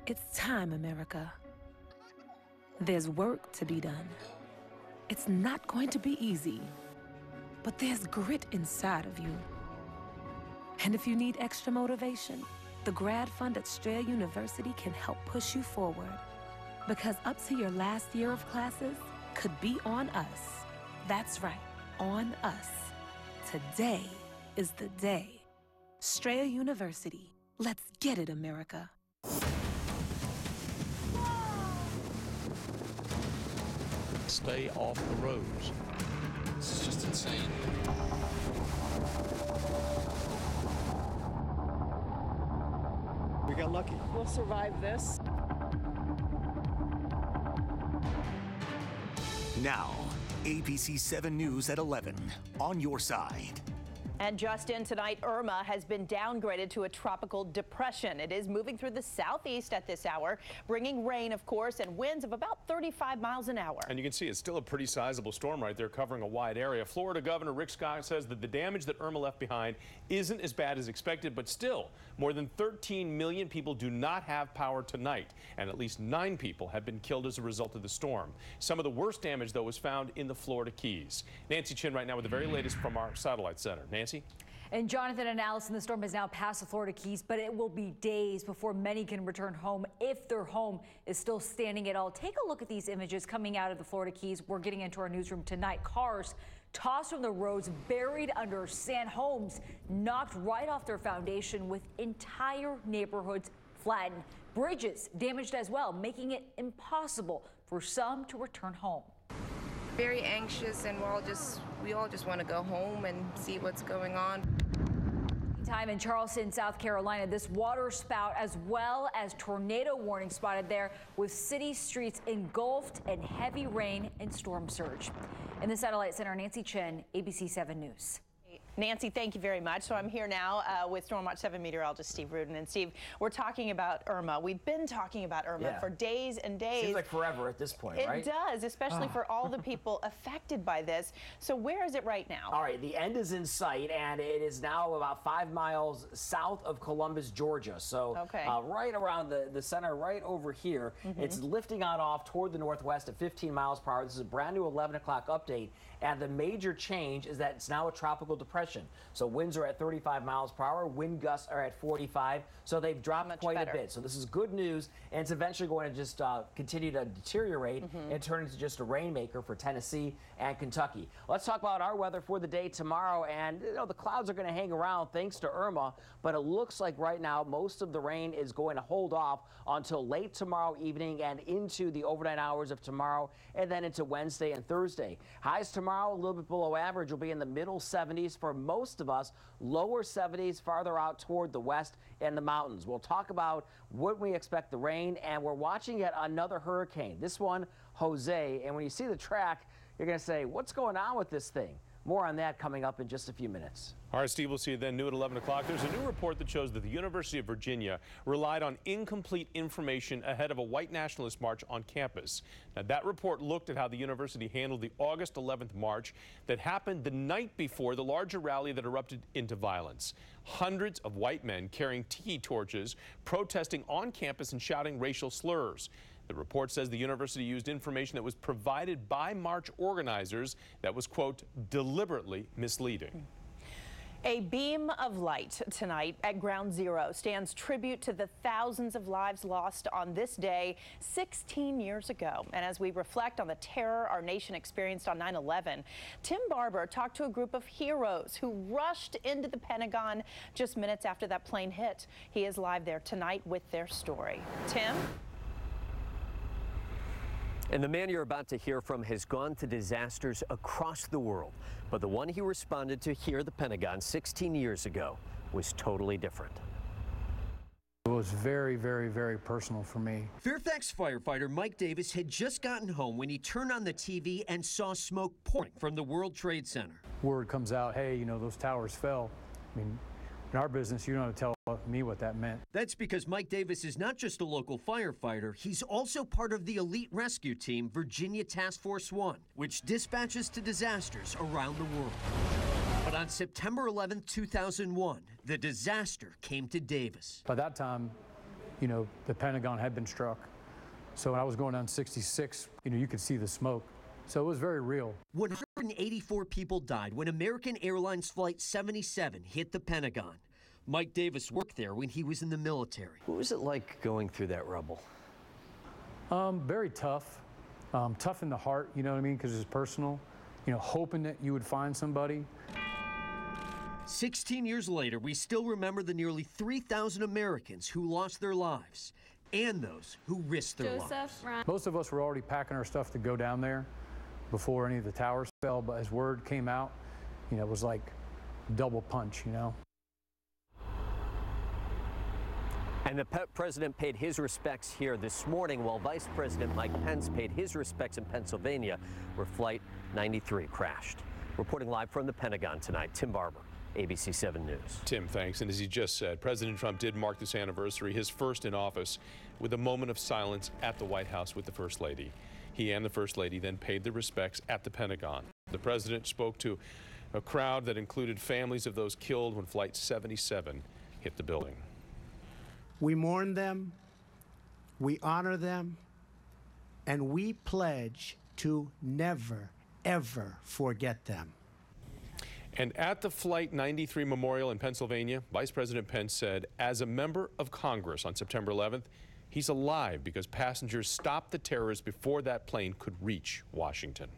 It's time, America. There's work to be done. It's not going to be easy, but there's grit inside of you. And if you need extra motivation, the Grad Fund at Wjla University can help push you forward. Because up to your last year of classes could be on us. That's right, on us. Today is the day. Wjla University. Let's get it, America. Stay off the roads. This is just insane. We got lucky. We'll survive this. Now, ABC 7 News at 11, on your side. And just in tonight, Irma has been downgraded to a tropical depression. It is moving through the southeast at this hour, bringing rain, of course, and winds of about 35 miles an hour. And you can see it's still a pretty sizable storm right there, covering a wide area. Florida Governor Rick Scott says that the damage that Irma left behind isn't as bad as expected, but still, more than 13 million people do not have power tonight, and at least 9 people have been killed as a result of the storm. Some of the worst damage, though, was found in the Florida Keys. Nancy Chin right now with the very latest from our satellite center. Nancy? And Jonathan and Allison, the storm has now passed the Florida Keys, but it will be days before many can return home if their home is still standing at all. Take a look at these images coming out of the Florida Keys. We're getting into our newsroom tonight. Cars tossed from the roads, buried under sand, homes knocked right off their foundation with entire neighborhoods flattened, bridges damaged as well, making it impossible for some to return home. Very anxious, and we all just want to go home and see what's going on. Time in Charleston, South Carolina, this water spout as well as tornado warning spotted there, with city streets engulfed in heavy rain and storm surge. In the Satellite Center, Nancy Chen, ABC 7 News. Nancy, thank you very much. So I'm here now with Stormwatch 7 meteorologist Steve Rudin. And Steve, we're talking about Irma. We've been talking about Irma for days and days. Seems like forever at this point, right? It does, especially for all the people affected by this. So where is it right now? All right, the end is in sight, and it is now about 5 miles south of Columbus, Georgia. So right around the center, right over here. It's lifting on off toward the northwest at 15 miles per hour. This is a brand new 11 o'clock update. And the major change is that it's now a tropical depression. So winds are at 35 miles per hour, wind gusts are at 45. So they've dropped quite a bit. So this is good news, and it's eventually going to just continue to deteriorate and turn into just a rainmaker for Tennessee and Kentucky. Let's talk about our weather for the day tomorrow. And you know, the clouds are going to hang around thanks to Irma, but it looks like right now most of the rain is going to hold off until late tomorrow evening and into the overnight hours of tomorrow, and then into Wednesday and Thursday. Highs tomorrow a little bit below average, will be in the middle 70s for most of us, lower 70s farther out toward the west and the mountains. We'll talk about what we expect the rain, and we're watching yet another hurricane, this one Jose, and when you see the track, you're going to say, what's going on with this thing? More on that coming up in just a few minutes. All right, Steve, we'll see you then new at 11 o'clock. There's a new report that shows that the University of Virginia relied on incomplete information ahead of a white nationalist march on campus. Now, that report looked at how the university handled the August 11th march that happened the night before the larger rally that erupted into violence. Hundreds of white men carrying tiki torches, protesting on campus and shouting racial slurs. The report says the university used information that was provided by march organizers that was, quote, deliberately misleading. A beam of light tonight at Ground Zero stands tribute to the thousands of lives lost on this day 16 years ago. And as we reflect on the terror our nation experienced on 9/11, Tim Barber talked to a group of heroes who rushed into the Pentagon just minutes after that plane hit. He is live there tonight with their story. Tim? And the man you're about to hear from has gone to disasters across the world. But the one he responded to here at the Pentagon 16 years ago was totally different. It was very, very, very personal for me. Fairfax firefighter Mike Davis had just gotten home when he turned on the TV and saw smoke pouring from the World Trade Center. Word comes out, hey, you know, those towers fell. I mean, in our business, you don't have to tell me what that meant. That's because Mike Davis is not just a local firefighter, he's also part of the elite rescue team, Virginia Task Force 1, which dispatches to disasters around the world. But on September 11, 2001, the disaster came to Davis. By that time, you know, the Pentagon had been struck. So when I was going down 66, you know, you could see the smoke. So it was very real. 184 people died when American Airlines Flight 77 hit the Pentagon. Mike Davis worked there when he was in the military. What was it like going through that rubble? Very tough. Tough in the heart, you know what I mean, because it's personal. You know, hoping that you would find somebody. 16 years later, we still remember the nearly 3,000 Americans who lost their lives and those who risked their lives. Most of us were already packing our stuff to go down there before any of the towers fell, but as word came out, you know, it was like double punch, you know. And the president paid his respects here this morning, while Vice President Mike Pence paid his respects in Pennsylvania, where Flight 93 crashed. Reporting live from the Pentagon tonight, Tim Barber, ABC 7 News. Tim, thanks. And as he just said, President Trump did mark this anniversary, his first in office, with a moment of silence at the White House with the First Lady. He and the First Lady then paid their respects at the Pentagon. The president spoke to a crowd that included families of those killed when Flight 77 hit the building. We mourn them, we honor them, and we pledge to never, ever forget them. And at the Flight 93 memorial in Pennsylvania, Vice President Pence said, as a member of Congress on September 11th, he's alive because passengers stopped the terrorists before that plane could reach Washington.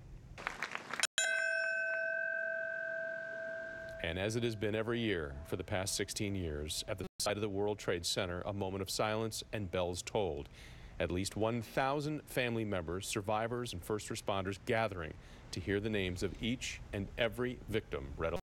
And as it has been every year for the past 16 years, at the site of the World Trade Center, a moment of silence and bells tolled. At least 1,000 family members, survivors, and first responders gathering to hear the names of each and every victim read aloud.